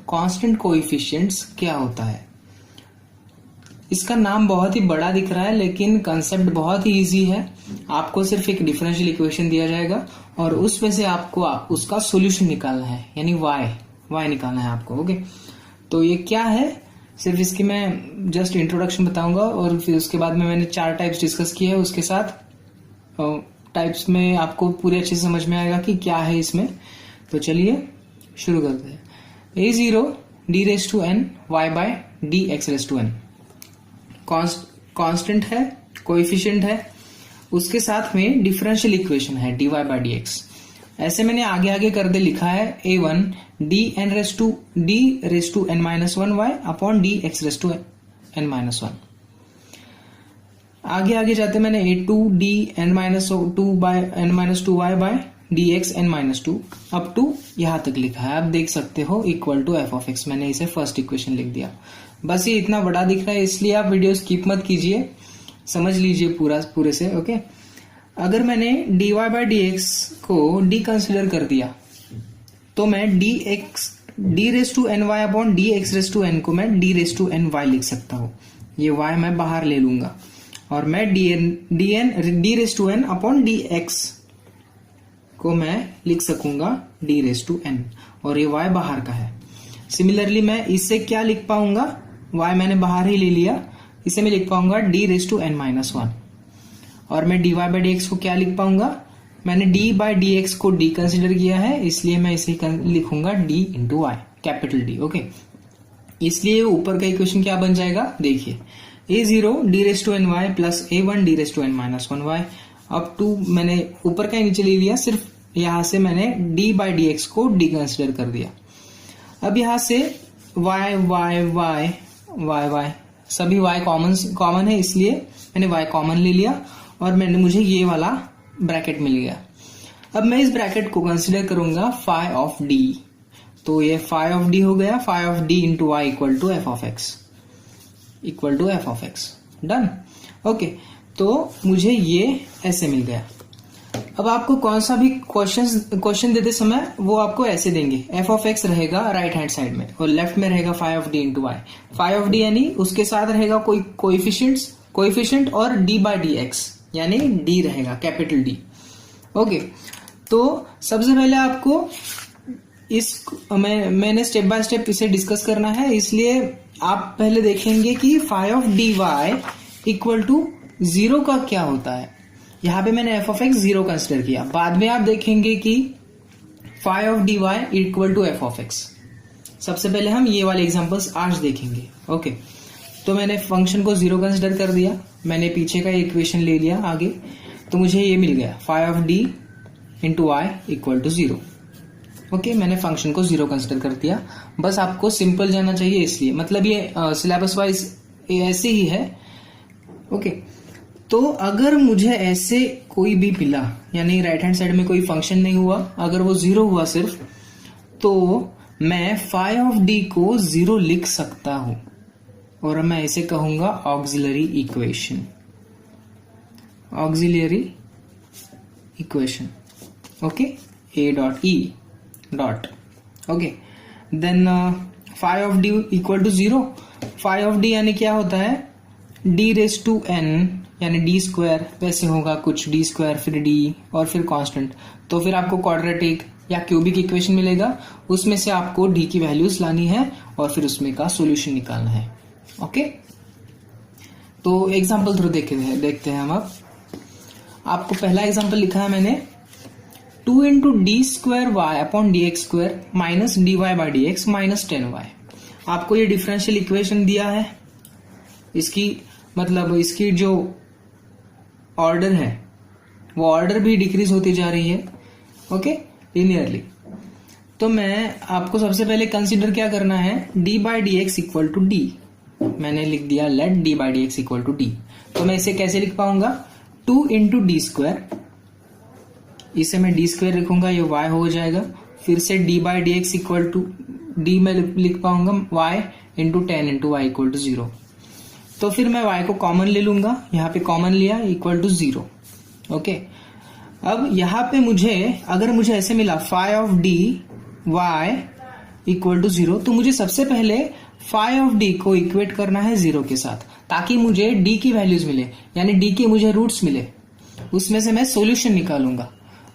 Constant coefficients क्या होता है। इसका नाम बहुत ही बड़ा दिख रहा है लेकिन कंसेप्ट बहुत ही इजी है। आपको सिर्फ एक डिफरेंशियल इक्वेशन दिया जाएगा और उसमें से आपको उसका सॉल्यूशन निकालना है, यानी y निकालना है आपको। ओके, तो ये क्या है, सिर्फ इसकी मैं जस्ट इंट्रोडक्शन बताऊंगा और फिर उसके बाद में मैंने 4 टाइप्स डिस्कस किए हैं, उसके साथ टाइप्स में आपको पूरे अच्छे से समझ में आएगा कि क्या है इसमें। तो चलिए शुरू करते हैं। a0 d raise to n y by dx raise to n constant है, कोएफिशिएंट है, उसके साथ में डिफरेंशियल इक्वेशन है dy बाय dx। ऐसे मैंने आगे आगे कर दे लिखा है a1 d raise to n minus 1 y upon dx raise to n minus 1। आगे आगे जाते मैंने a2 d n minus 2 by n minus 2 y by dx n minus 2 up to यहां तक लिखा है। आप देख सकते हो equal to f of x। मैंने इसे फर्स्ट इक्वेशन लिख दिया। बस ये इतना बड़ा दिख रहा है इसलिए आप वीडियो स्किप मत कीजिए, समझ लीजिए पूरे से। ओके, अगर मैंने dy बाय dx को d कंसिडर कर दिया तो मैं d raise to n y upon dx raise to n को मैं d raise to n y लिख सकता हूं। ये y मैं बाहर ले लूंगा और मैं d raise to n upon dx को मैं लिख सकूंगा d रेज टू n, और ये y बाहर का है। सिमिलरली मैं इससे क्या लिख पाऊंगा, y मैंने बाहर ही ले लिया, इसे मैं लिख पाऊंगा d raise to n minus 1। और मैं dy बाय dx को क्या लिख पाऊंगा, मैंने d बाय dx को d कंसिडर किया है इसलिए मैं इसे लिखूंगा d into Y, capital D। Okay, इसलिए ऊपर का इक्वेशन क्या बन जाएगा, देखिए a0 d raise to n y plus a1 d raise to n minus 1 y up to, मैंने ऊपर का ही नीचे ले लिया, सिर्फ यहां से मैंने d बाय dx को d कंसिडर कर दिया। अब यहां से y सभी y कॉमन है इसलिए मैंने y कॉमन ले लिया और मुझे ये वाला ब्रैकेट मिल गया। अब मैं इस ब्रैकेट को कंसिडर करूंगा फाई ऑफ d, तो ये फाई ऑफ d हो गया, phi of d into Y equal to f of x done. Okay, तो मुझे ये ऐसे मिल गया। अब आपको कौन सा भी क्वेश्चन देते समय वो आपको ऐसे देंगे, f ऑफ x रहेगा राइट हैंड साइड में और लेफ्ट में रहेगा phi of d into Y. Phi of d यानी उसके साथ रहेगा कोई कोएफिशिएंट और d बाय dx यानी d रहेगा, कैपिटल D। ओके, तो सबसे पहले आपको मैंने स्टेप बाय स्टेप इसे डिस्कस करना है, इसलिए आप पहले देखेंगे कि phi of dy equal to 0 का क्या होता है। यहां पे मैंने f ऑफ x 0 कंसिडर किया, बाद में आप देखेंगे कि phi of dy equal to f of x। सबसे पहले हम ये वाले एग्जांपल्स आज देखेंगे। ओके, तो मैंने फंक्शन को 0 कंसिडर कर दिया, मैंने पीछे का इक्वेशन ले लिया आगे, तो मुझे ये मिल गया phi of d into Y equal to 0। Okay, मैंने फंक्शन को 0 कंसिडर कर दिया। बस आपको सिंपल जाना चाहिए इसलिए, मतलब ये सिलेबस वाइज ऐसे ही है। ओके, तो अगर मुझे ऐसे कोई भी मिला, यानी राइट हैंड साइड में कोई फंक्शन नहीं हुआ, अगर वो 0 हुआ सिर्फ, तो मैं फाई ऑफ d को 0 लिख सकता हूं और मैं इसे कहूंगा auxiliary equation. Okay, a dot e dot. Okay, then phi of d equal to 0। Phi of d यानी क्या होता है, d रेज टू n यानी d स्क्वायर, वैसे होगा कुछ d स्क्वायर फिर d और फिर कांस्टेंट, तो फिर आपको क्वाड्रेटिक या क्यूबिक इक्वेशन मिलेगा, उसमें से आपको d की वैल्यूज लानी है और फिर उसमें का सॉल्यूशन निकालना है। ओके, तो एग्जांपल थ्रू देखते हैं हम। अब आपको पहला एग्जांपल लिखा है मैंने 2 into D square Y upon D x square minus D Y by D X minus 10y। आपको ये डिफरेंशियल इक्वेशन दिया है, इसकी जो ऑर्डर है वो ऑर्डर भी डिक्रीज होती जा रही है। Okay, linearly. तो मैं आपको सबसे पहले कंसीडर क्या करना है, d by D x equal to D. मैंने लिख दिया let d by D x equal to D. तो मैं इसे कैसे लिख पाऊंगा, 2 इंटू डी स्क्वायर, इसे मैं डी स्क्वायर लिखूंगा, ये y हो जाएगा। फिर से d by D x equal to D में लिख पाऊंगा y into 10 into Y equal to 0। तो फिर मैं y को कॉमन ले लूंगा, यहाँ पे कॉमन लिया इक्वल टू 0। ओके, अब यहाँ पे अगर मुझे ऐसे मिला phi of D y equal to 0, तो मुझे सबसे पहले फाई ऑफ डी को इक्वेट करना है 0 के साथ, ताकि मुझे डी की वैल्यूज मिले, यानी डी के मुझे रूट्स मिले, उसमें से मैं सोल्यूशन निकालूंगा।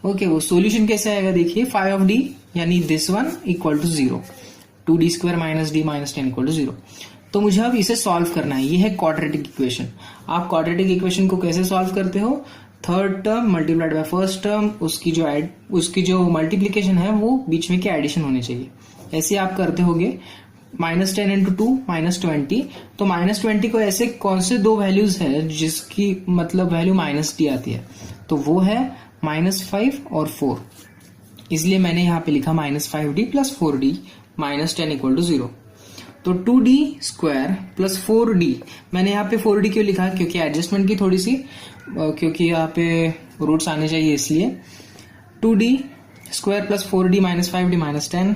ओके, वो सोल्यूशन कैसे आएगा देखिए, फाई ऑफ डी यानी this one equal to 0, 2d square minus D minus 10 equal to 0। तो मुझे अब इसे सॉल्व करना है, ये है क्वाड्रेटिक इक्वेशन। आप क्वाड्रेटिक इक्वेशन को कैसे सॉल्व करते हो, third term multiplied by first term, उसकी जो मल्टीप्लीकेशन है वो बीच में के एडिशन होने चाहिए, ऐसे आप करते होगे। -10 इंटू 2 -20, तो -20 को ऐसे कौन से दो वैल्यूज है जिसकी मतलब वैल्यू -d आती है, तो वो है -5 और 4, इसलिए मैंने यहां पे लिखा -5d plus 4d minus 10 equal to 0। तो 2d स्क्वायर प्लस 4d, मैंने यहाँ पे 4d क्यों लिखा, क्योंकि एडजस्टमेंट की थोड़ी सी, क्योंकि यहाँ पे रूट्स आने चाहिए इसलिए। 2d square plus 4d minus 5d minus 10,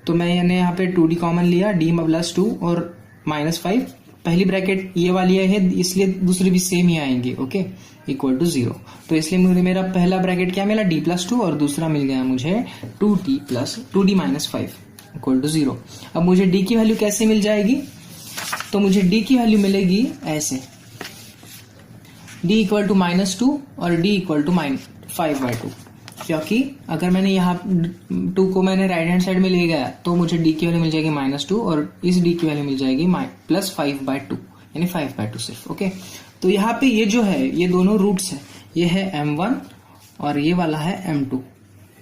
तो मैंने यहाँ पे 2d कॉमन लिया, d प्लस 2 और -5, पहली ब्रैकेट ये वाली है इसलिए दूसरी भी सेम ही आएंगी। ओके, इक्वल टू 0, तो इसलिए मुझे मेरा पहला ब्रैकेट क्या मिला, d प्लस 2, और दूसरा मिल गया मुझे 2d माइनस 5 इक्वल टू 0। अब मुझे d की वैल्यू कैसे मिल जाएगी, तो मुझे d की वैल्यू मिलेगी ऐसे, d इक्वल टू -2 और d इक्वल टू -5/2, क्योंकि अगर मैंने यहाँ 2 को मैंने राइट हैंड साइड में ले गया तो मुझे d की वैल्यू मिल जाएगी -2 और इस d की वैल्यू मिल जाएगी +5/2 यानी 5/2 सिर्फ। ओके, तो यहाँ पे ये जो है ये दोनों रूट्स है, ये है m1 और ये वाला है m2,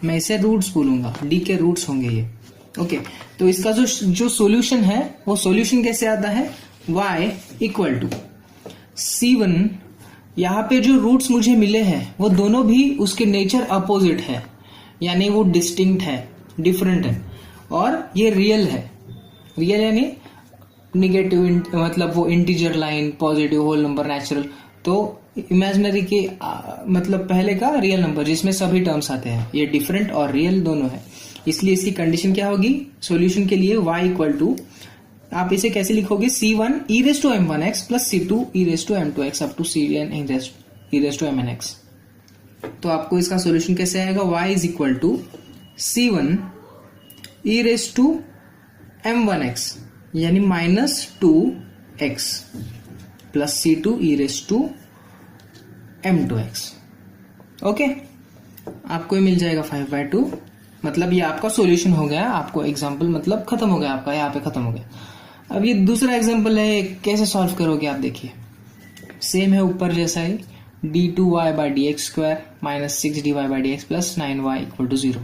मैं इसे रूट्स बोलूंगा, d के रूट्स होंगे ये। ओके, तो इसका जो सॉल्यूशन है वो सॉल्यूशन कैसे आता है, y इक्वल टू c1, यहाँ पे जो रूट्स मुझे मिले हैं वो दोनों भी उसके नेचर अपोजिट है, यानी वो डिस्टिंक्ट है, डिफरेंट है, और ये रियल है। रियल यानी निगेटिव, मतलब वो integer line, positive, whole number, natural, तो इमेजिनरी के मतलब पहले का रियल नंबर जिसमें सभी टर्म्स आते हैं, ये डिफरेंट और रियल दोनों है, इसलिए इसकी कंडीशन क्या होगी सॉल्यूशन के लिए, y इक्वल टू, आप इसे कैसे लिखोगे, c1 e raise to m1x plus c2 e raise to m2x up to cn e raise to mnx। तो आपको इसका सॉल्यूशन कैसे आएगा, y is equal to c1 e raise to m1x यानी -2x plus c2 e raise to m2x। Okay, आपको ये मिल जाएगा 5/2, मतलब ये आपका सॉल्यूशन हो गया, आपको एग्जांपल मतलब खत्म हो गया, आपका यहाँ पे खत्म हो गया। अब ये दूसरा एग्जांपल है, कैसे सॉल्व करोगे आप देखिए, सेम है ऊपर जैसा ही, d2y/dx square minus 6dy/dx plus 9y equal to 0।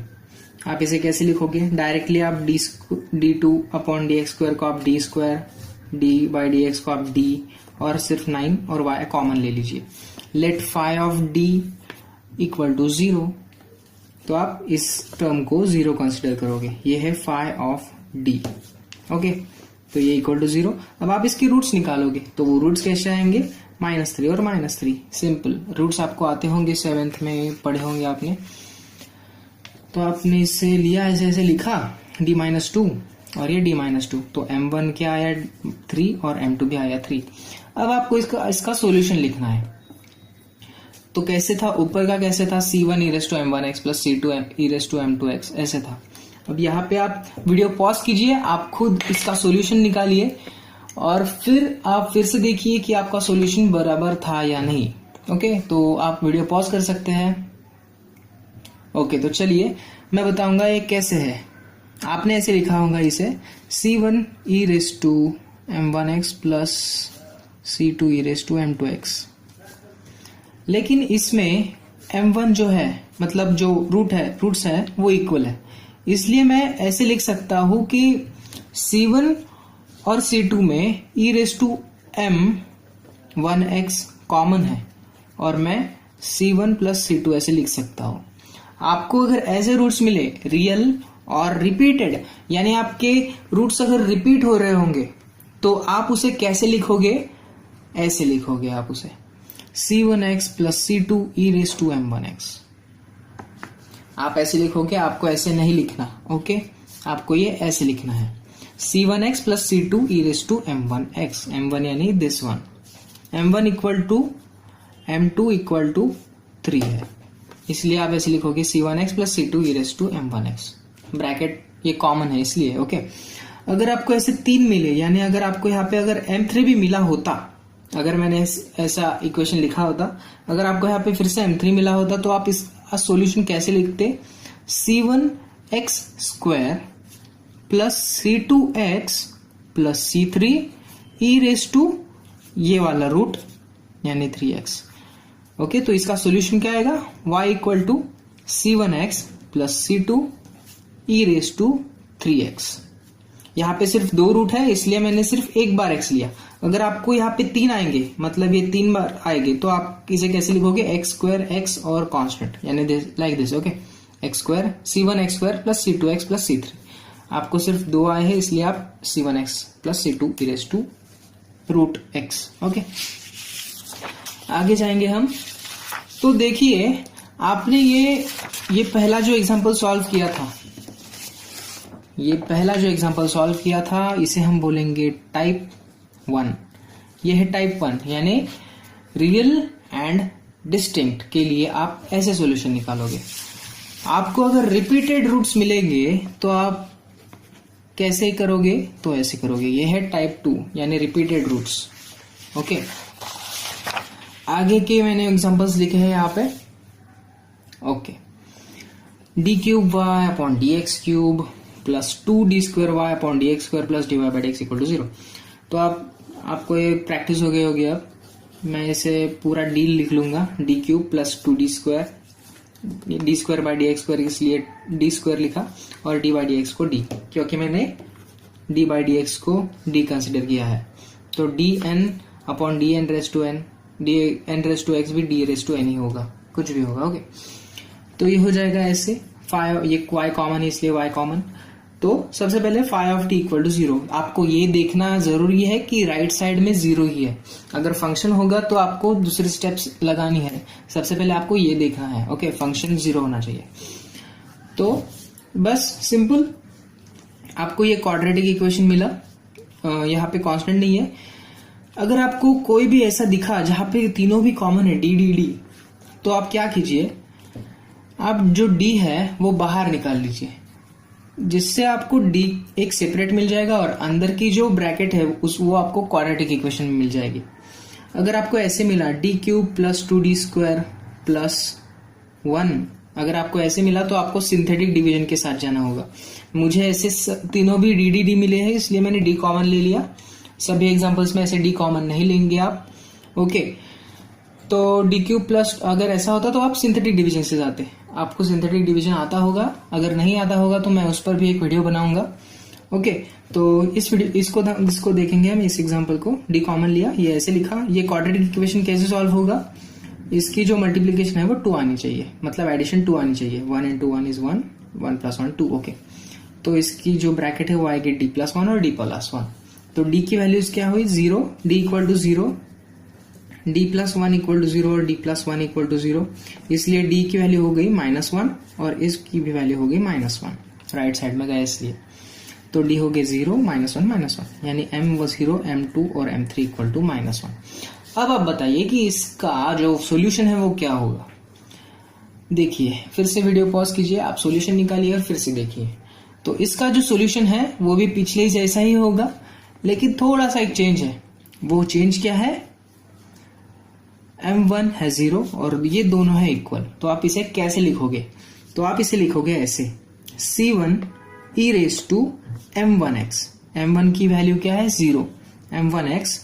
आप इसे कैसे लिखोगे, डायरेक्टली आप d2/dx स्क्वायर को आप d स्क्वायर, d/dx को आप d और सिर्फ 9 और y कॉमन ले लीजिए। Let phi of d equal to 0, तो आप इस टर्म को 0 कंसिडर करोगे, ये है फाई ऑफ d। ओके, तो ये इक्वल टू 0। अब आप इसकी रूट्स निकालोगे, तो वो रूट्स कैसे आएंगे, -3 और -3, सिंपल रूट्स आपको आते होंगे, 7th में पढ़े होंगे आपने। तो आपने इससे लिया, ऐसे ऐसे लिखा d-2 और ये d-2, तो m1 क्या आया 3 और m2 भी आया 3। अब आपको इसका सॉल्यूशन लिखना है, तो कैसे था, ऊपर का कैसे था, c1 e raise to m1x plus c2 e raise to m2x ऐसे था। अब यहाँ पे आप वीडियो पॉज कीजिए, आप खुद इसका सॉल्यूशन निकालिए और फिर आप फिर से देखिए कि आपका सॉल्यूशन बराबर था या नहीं। ओके, तो आप वीडियो पॉज कर सकते हैं। ओके, तो चलिए मैं बताऊंगा ये कैसे है। आपने ऐसे लिखा होगा इसे, c1 e raise to m1x plus c2 e raise to m2x, लेकिन इसमें m1 जो है मतलब जो रूट्स है वो इक्वल है, इसलिए मैं ऐसे लिख सकता हूं कि c1 और c2 में e raise to m1x common है और मैं c1 प्लस c2 ऐसे लिख सकता हूं। आपको अगर ऐसे रूट्स मिले रियल और रिपीटेड, यानी आपके रूट्स अगर रिपीट हो रहे होंगे, तो आप उसे कैसे लिखोगे, ऐसे लिखोगे आप उसे, c1x plus c2 e raise to m1x। आप ऐसे लिखोगे, आपको ऐसे नहीं लिखना। ओके, आपको ये ऐसे लिखना है, c1x plus c2 e raise to m1x, m1 यानी this one, m1 equal to m2 equal to 3 है, इसलिए आप ऐसे लिखोगे c1x plus c2 e raise to m1x, bracket ये कॉमन है इसलिए। ओके, अगर आपको ऐसे 3 मिले, यानी अगर आपको यहाँ पे अगर m3 भी मिला होता, अगर मैंने ऐसा इक्वेशन लिखा होता, अगर आपको यहाँ पे फिर से m3 मिला होता तो आप इसका सॉल्यूशन कैसे लिखते? c1x square plus c2x plus c3 e raise to ये वाला रूट यानी 3x। ओके, तो इसका सॉल्यूशन क्या आएगा? y equal to c1x plus c2 e raise to 3x। यहाँ पे सिर्फ 2 रूट है इसलिए मैंने सिर्फ एक बार x लिया। अगर आपको यहाँ पे 3 आएंगे, मतलब ये 3 बार आएंगे, तो आप इसे कैसे लिखोगे? x स्क्वायर x और कांस्टेंट, यानी like this. Okay, x square c1x square plus c2x plus c3। आपको सिर्फ 2 आए हैं इसलिए आप c1x plus c2 e raise to root x। Okay, आगे जाएंगे हम। तो देखिए, आपने ये पहला जो एग्जांपल सॉल्व किया था, इसे हम बोलेंगे टाइप 1। ये है टाइप 1, यानी रियल एंड डिस्टिंक्ट के लिए आप ऐसे सॉल्यूशन निकालोगे। आपको अगर रिपीटेड रूट्स मिलेंगे तो आप कैसे करोगे? तो ऐसे करोगे। ये है टाइप 2, यानी रिपीटेड रूट्स। ओके, आगे के मैंने एग्जांपल्स लिखे हैं यहाँ पे। Okay, d cube y upon D x cube plus 2d square Y upon D x square plus d Y by D x equal to 0। तो आपको ये प्रैक्टिस हो गई होगी। अब मैं इसे पूरा डी लिख लूंगा, d cube plus 2d square, d square by D x square, इसलिए डी स्क्वायर लिखा, और डी बाई डी एक्स को डी, क्योंकि मैंने डी बाई डी एक्स को डी कंसिडर किया है। तो d n upon d n raise to n, d n raise to x भी डी रेस टू एन ही होगा, कुछ भी होगा। ओके, तो ये हो जाएगा ऐसे। ये y कॉमन है इसलिए y कॉमन। तो सबसे पहले phi of t equal to 0। आपको ये देखना जरूरी है कि राइट साइड में 0 ही है। अगर फंक्शन होगा तो आपको दूसरी स्टेप्स लगानी है। सबसे पहले आपको ये देखना है, ओके, फंक्शन 0 होना चाहिए। तो बस सिंपल, आपको ये क्वाड्रेटिक इक्वेशन मिला। यहाँ पे कांस्टेंट नहीं है। अगर आपको कोई भी ऐसा दिखा जहां पे तीनों भी कॉमन है, डी डी डी, तो आप क्या कीजिए, आप जो डी है वो बाहर निकाल लीजिए, जिससे आपको डी एक सेपरेट मिल जाएगा और अंदर की जो ब्रैकेट है वो आपको क्वाड्रेटिक इक्वेशन में मिल जाएगी। अगर आपको ऐसे मिला D cube plus 2d square plus 1, अगर आपको ऐसे मिला तो आपको सिंथेटिक डिवीजन के साथ जाना होगा। मुझे ऐसे तीनों भी डी डी डी मिले हैं इसलिए मैंने डी कॉमन ले लिया। सभी एग्जांपल्स में ऐसे डी कॉमन नहीं लेंगे आप। ओके, तो डी क्यूब प्लस, अगर ऐसा होता तो आप सिंथेटिक डिवीजन से जाते। आपको सिंथेटिक डिवीजन आता होगा, अगर नहीं आता होगा तो मैं उस पर भी एक वीडियो बनाऊंगा। ओके, तो इसको देखेंगे हम, इस एग्जांपल को। डी कॉमन लिया, ये ऐसे लिखा। ये क्वाड्रेटिक इक्वेशन कैसे सॉल्व होगा? इसकी जो मल्टीप्लीकेशन है वो 2 आनी चाहिए, मतलब एडिशन 2 आनी चाहिए। 1 into 1 is 1, 1 plus 1 2। ओके, तो इसकी जो ब्रैकेट है वो आएगी डी प्लस 1 और डी प्लस 1। तो डी की वैल्यूज क्या हुई? 0, d equal to 0, d plus 1 equal to 0 और डी प्लस 1 इक्वल टू 0, इसलिए डी की वैल्यू हो गई -1 और इसकी भी वैल्यू हो गई -1, राइट साइड में गए इसलिए। तो डी हो गए 0 -1 यानी m was 0, m2 और m3 इक्वल टू -1। अब आप बताइए कि इसका जो सॉल्यूशन है वो क्या होगा। देखिए, फिर से वीडियो पॉज कीजिए, आप सॉल्यूशन निकालिए और फिर से देखिए। तो इसका जो सॉल्यूशन है वो भी पिछले जैसा ही होगा, लेकिन थोड़ा सा एक चेंज है। वो चेंज क्या है? m1 है 0 और ये दोनों है इक्वल। तो आप इसे कैसे लिखोगे? तो आप इसे लिखोगे ऐसे, c1 e raise to m1x। m1 की वैल्यू क्या है? 0, m1x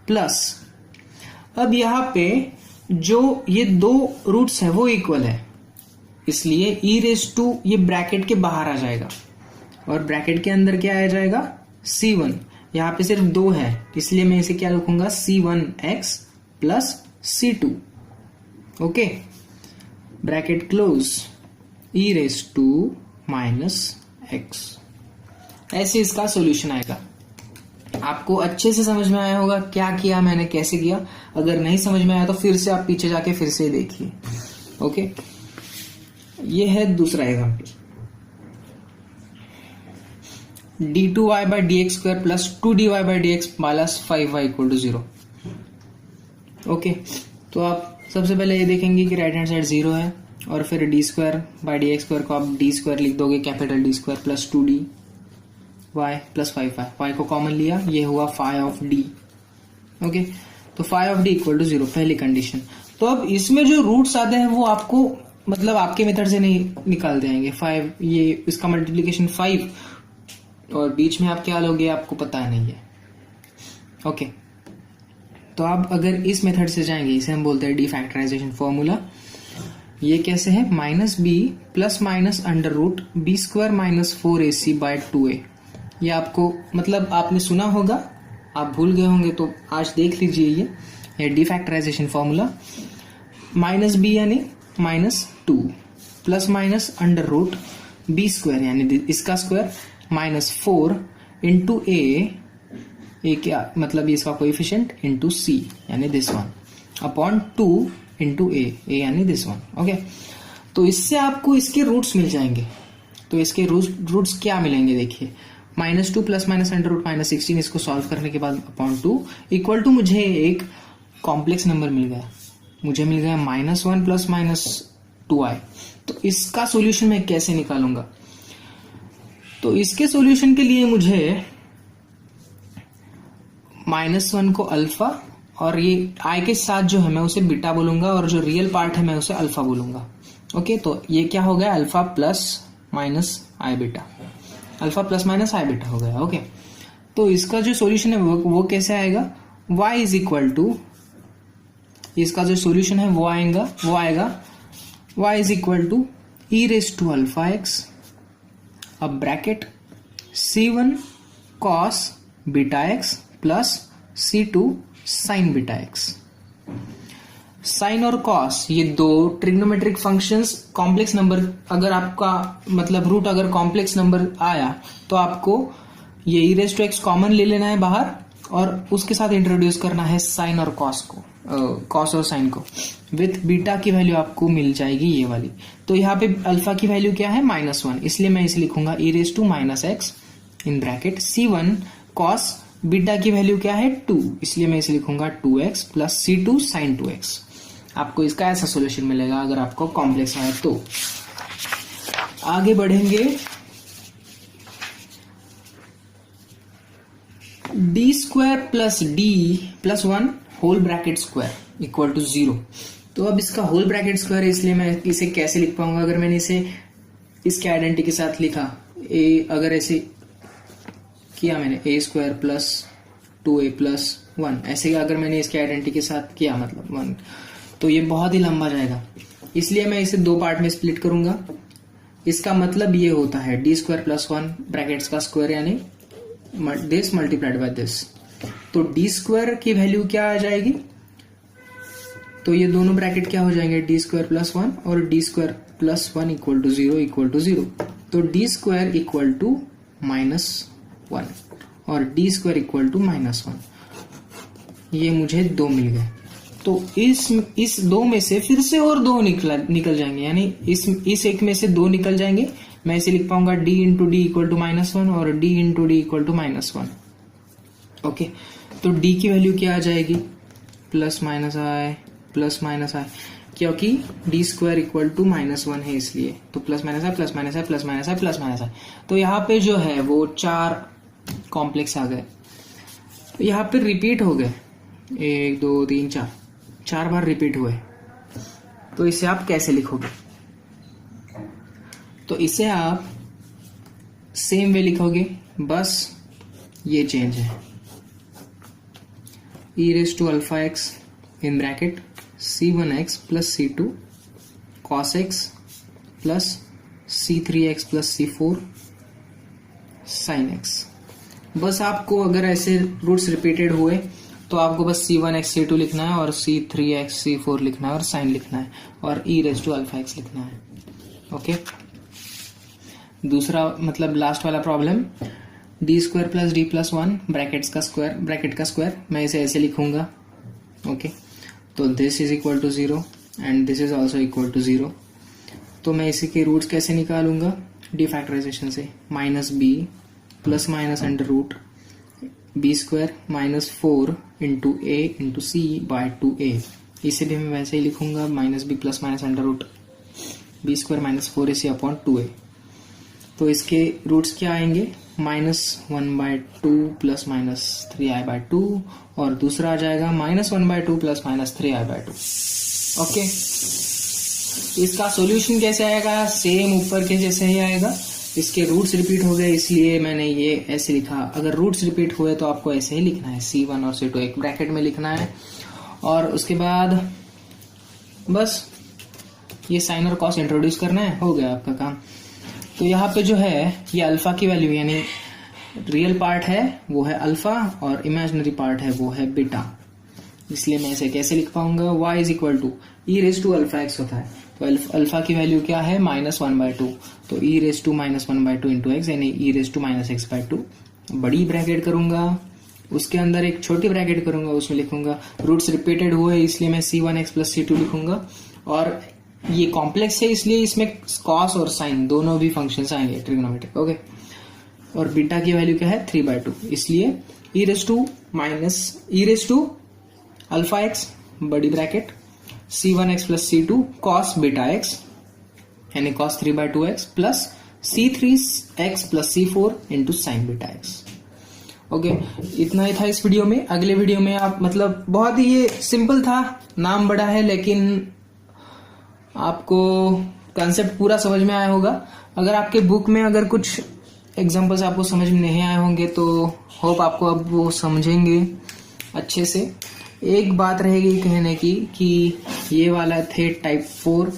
प्लस, अब यहाँ पे जो ये 2 रूट्स है वो इक्वल है, इसलिए e रेस टू ये ब्रैकेट के बाहर आ जाएगा और ब्रैकेट के अंदर क्या आ जाएगा? c1। यहाँ पे सिर्फ 2 है इसलिए मैं इसे क्या लिखूंगा? c1x plus c2। Okay, bracket close, e raise to -x। ऐसे इसका सॉल्यूशन आएगा। आपको अच्छे से समझ में आया होगा क्या किया मैंने, कैसे किया। अगर नहीं समझ में आया तो फिर से आप पीछे जाके फिर से देखिए। ओके, ये है दूसरा example, d2y by D x square plus 2dy by D x plus 5y equal to 0। Okay, तो आप सबसे पहले ये देखेंगे कि राइट हैंड साइड 0 है और फिर d square by D x square को आप डी स्क्वायर लिख दोगे, capital D square plus 2d y plus 5 y को कॉमन लिया, ये हुआ फाई ऑफ डी। ओके, तो phi of d equal to 0 पहली कंडीशन। तो अब इसमें जो रूट्स आते हैं वो आपको मतलब आपके मेथड से नहीं निकाल देंगे। 5 ये इसका मल्टीप्लीकेशन 5 और बीच में आप क्या लोगे आपको पता नहीं है। ओके, तो आप अगर इस मेथड से जाएंगे, इसे हम बोलते हैं डीफैक्टराइजेशन फॉर्मूला। ये कैसे है, minus b plus minus under root b square minus 4ac by 2a। ये आपको मतलब आपने सुना होगा, आप भूल गए होंगे तो आज देख लीजिए। ये डीफैक्टराइजेशन फॉर्मूला, माइनस बी यानी -2 plus minus under root b square यानी इसका स्क्वायर माइनस 4 इंटू ए क्या मतलब इसका कोएफिशिएंट इंटू सी यानी दिस वन अपॉन 2 इंटू ए यानी दिस वन। ओके, तो इससे आपको इसके रूट्स मिल जाएंगे। तो इसके रूट्स क्या मिलेंगे, देखिए -2 प्लस माइनस अंडर रूट -16, इसको सॉल्व करने के बाद अपॉन 2 इक्वल टू मुझे एक कॉम्प्लेक्स नंबर मिल गया, मुझे मिल गया -1 प्लस -2i। तो इसका सॉल्यूशन मैं कैसे निकालूंगा, तो इसके सॉल्यूशन के लिए मुझे -1 को अल्फा और ये i के साथ जो है मैं उसे बीटा बोलूंगा और जो रियल पार्ट है मैं उसे अल्फा बोलूंगा। ओके, तो ये क्या हो गया, अल्फा प्लस माइनस आई बीटा, अल्फा प्लस माइनस आई बीटा हो गया। ओके, तो इसका जो सॉल्यूशन है वो कैसे आएगा, y इज इक्वल टू, इसका जो सॉल्यूशन है वो आएगा y is equal to E raise to alpha X, अब bracket c1 cos beta X plus c2 sin beta X. Sine और कॉस ये दो ट्रिग्नोमेट्रिक फंक्शंस, कॉम्प्लेक्स नंबर अगर आपका मतलब रूट अगर कॉम्प्लेक्स नंबर आया तो आपको ये ई रेस टू एक्स कॉमन ले लेना है बाहर और उसके साथ इंट्रोड्यूस करना है साइन और कॉस को, कॉस और साइन को। विथ बीटा की वैल्यू आपको मिल जाएगी ये वाली। तो यहाँ पे अल्फा की वैल्यू क्या है, -1, इसलिए मैं इसे लिखूंगा e raise to minus x in bracket c1 cos beta की वैल्यू क्या है 2, इसलिए मैं इसे लिखूंगा 2x plus c2 sin 2x। आपको इसका ऐसा सॉल्यूशन मिलेगा अगर आपको कॉम्प्लेक्स आए तो। आगे बढ़ेंगे, d square plus d plus 1 whole bracket square equal to 0। तो अब इसका होल ब्रैकेट स्क्वायर है इसलिए मैं इसे कैसे लिख पाऊंगा, अगर मैंने इसे इसके आइडेंटिटी के साथ लिखा, अगर ऐसे किया मैंने a square plus 2a plus 1, ऐसे अगर मैंने इसके आइडेंटिटी के साथ किया मतलब 1, तो ये बहुत ही लंबा जाएगा, इसलिए मैं इसे दो पार्ट में स्प्लिट करूंगा। इसका मतलब ये होता है डी स्क्वायर प्लस 1 ब्रैकेट्स का स्क्वायर यानी दिस मल्टीप्लाइड बाय दिस। तो डी स्क्वायर की वैल्यू क्या आ जाएगी, तो ये दोनों ब्रैकेट क्या हो जाएंगे, डी स्क्वायर प्लस 1 और d square plus 1 equal to 0 equal to 0। तो डी स्क्वायर इक्वल टू -1 और डी स्क्वायर इक्वल टू -1, ये मुझे 2 मिल गए। तो इस 2 में से फिर से और 2 निकल जाएंगे, यानी इस एक में से 2 निकल जाएंगे। मैं इसे लिख पाऊंगा d into d equal to -1 और d into d equal to -1। Okay, तो d की वैल्यू क्या आ जाएगी, प्लस माइनस आई, क्योंकि डी स्क्वायर इक्वल टू -1 है इसलिए, तो प्लस माइनस आई प्लस माइनस आई प्लस माइनस आई प्लस माइनस आई। तो यहाँ पे जो है वो 4 कॉम्प्लेक्स आ गए, तो यहाँ पे रिपीट हो गए, 1 2 3 4 बार रिपीट हुए। तो इसे आप कैसे लिखोगे, तो इसे आप सेम वे लिखोगे, बस ये चेंज है, e raise to alpha x in bracket c1x plus c2 cos x plus c3x plus c4 sin x। बस आपको अगर ऐसे रूट्स रिपीटेड हुए तो आपको बस c1x c2 लिखना है और c3x c4 लिखना है और साइन लिखना है और e raise to alpha x लिखना है। ओके, दूसरा मतलब लास्ट वाला problem, d square plus d plus 1 bracket का स्क्वायर, मैं इसे ऐसे लिखूंगा। ओके, तो this is equal to 0 and this is also equal to 0। तो मैं इसी के रूट्स कैसे निकालूंगा, डीफैक्टराइजेशन से, minus b plus minus under root b square -4 into a into c by 2a। इसे भी मैं वैसे ही लिखूंगा, -b plus minus under root b square minus 4ac upon 2a। तो इसके रूट्स क्या आएंगे, -1/2 प्लस -3i/2 और दूसरा आ जाएगा -1/2 प्लस -3i/2। ओके, इसका सॉल्यूशन कैसे आएगा, सेम ऊपर के जैसे ही आएगा। इसके रूट्स रिपीट हो गए इसलिए मैंने ये ऐसे लिखा। अगर रूट्स रिपीट हुए तो आपको ऐसे ही लिखना है, C1 और C2 एक ब्रैकेट में लिखना है। और उसके बाद बस ये साइन और कॉस इंट्रोड्यूस करना है, हो गया आपका काम। तो यहाँ पे जो है ये अल्फा की वैल्यू यानी रियल पार्ट है वो है अल्फा और इमेजिनरी पार्ट है वो है बीटा, इसलिए मैं इसे कैसे लिख पाऊंगा, y is equal to e raise to alpha x होता है। तो अल्फा की वैल्यू क्या है, -1/2, तो ई रेज टू -1/2 इंटू एक्स यानी ई रेज टू -x/2। बड़ी ब्रैकेट करूंगा, उसके अंदर एक छोटी ब्रैकेट करूंगा, उसमें लिखूंगा रूट्स रिपीटेड हुए इसलिए मैं C1x प्लस C2 लिखूंगा। और ये कॉम्प्लेक्स है इसलिए इसमें कॉस और साइन दोनों भी फंक्शंस आएंगे ट्रिग्नोमेट्रिक। ओके, और बीटा की वैल्यू क्या है 3/2, इसलिए e raise to alpha x बड़ी bracket C1x plus C2 cos beta x यानी cos 3/2x plus C3x plus C4 into sine beta x. Okay, इतना ही था इस वीडियो में। अगले वीडियो में आप मतलब बहुत ही ये सिंपल था, नाम बड़ा है लेकिन आपको कंसेप्ट पूरा समझ में आया होगा। अगर आपके बुक में अगर कुछ एग्जांपल्स आपको समझ में नहीं आए होंगे तो होप आपको अब वो समझेंगे अच्छे से। एक बात रहेगी कहने की कि ये वाला थे टाइप 4,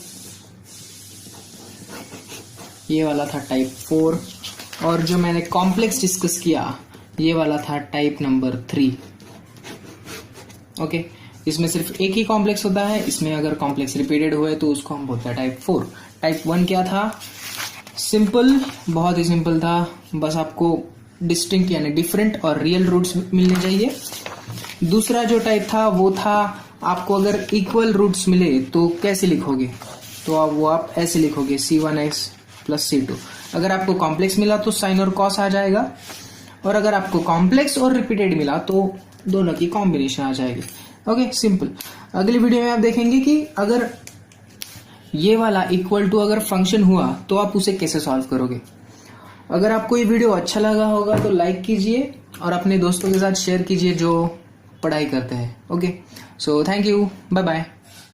ये वाला था टाइप 4 और जो मैंने कॉम्प्लेक्स डिस्कस किया ये वाला था टाइप नंबर 3। ओके, इसमें सिर्फ एक ही कॉम्प्लेक्स होता है, इसमें अगर कॉम्प्लेक्स रिपीटेड हुए तो उसको हम बोलते हैं टाइप 4। टाइप 1 क्या था, सिंपल, बहुत ही सिंपल था, बस आपको डिस्टिंक्ट यानी डिफरेंट और रियल रूट्स मिलने चाहिए। दूसरा जो टाइप था वो था आपको अगर इक्वल रूट्स मिले तो कैसे लिखोगे, तो आप ऐसे लिखोगे C1x प्लस C2। अगर आपको कॉम्प्लेक्स मिला तो साइन और कॉस आ जाएगा, और अगर आपको कॉम्प्लेक्स और रिपीटेड मिला तो दोनों की कॉम्बिनेशन आ जाएगी। Okay, simple. अगली वीडियो में आप देखेंगे कि अगर ये वाला इक्वल टू अगर फंक्शन हुआ तो आप उसे कैसे सॉल्व करोगे। अगर आपको ये वीडियो अच्छा लगा होगा तो लाइक कीजिए और अपने दोस्तों के साथ शेयर कीजिए जो पढ़ाई करते हैं। Okay, so thank you, bye bye.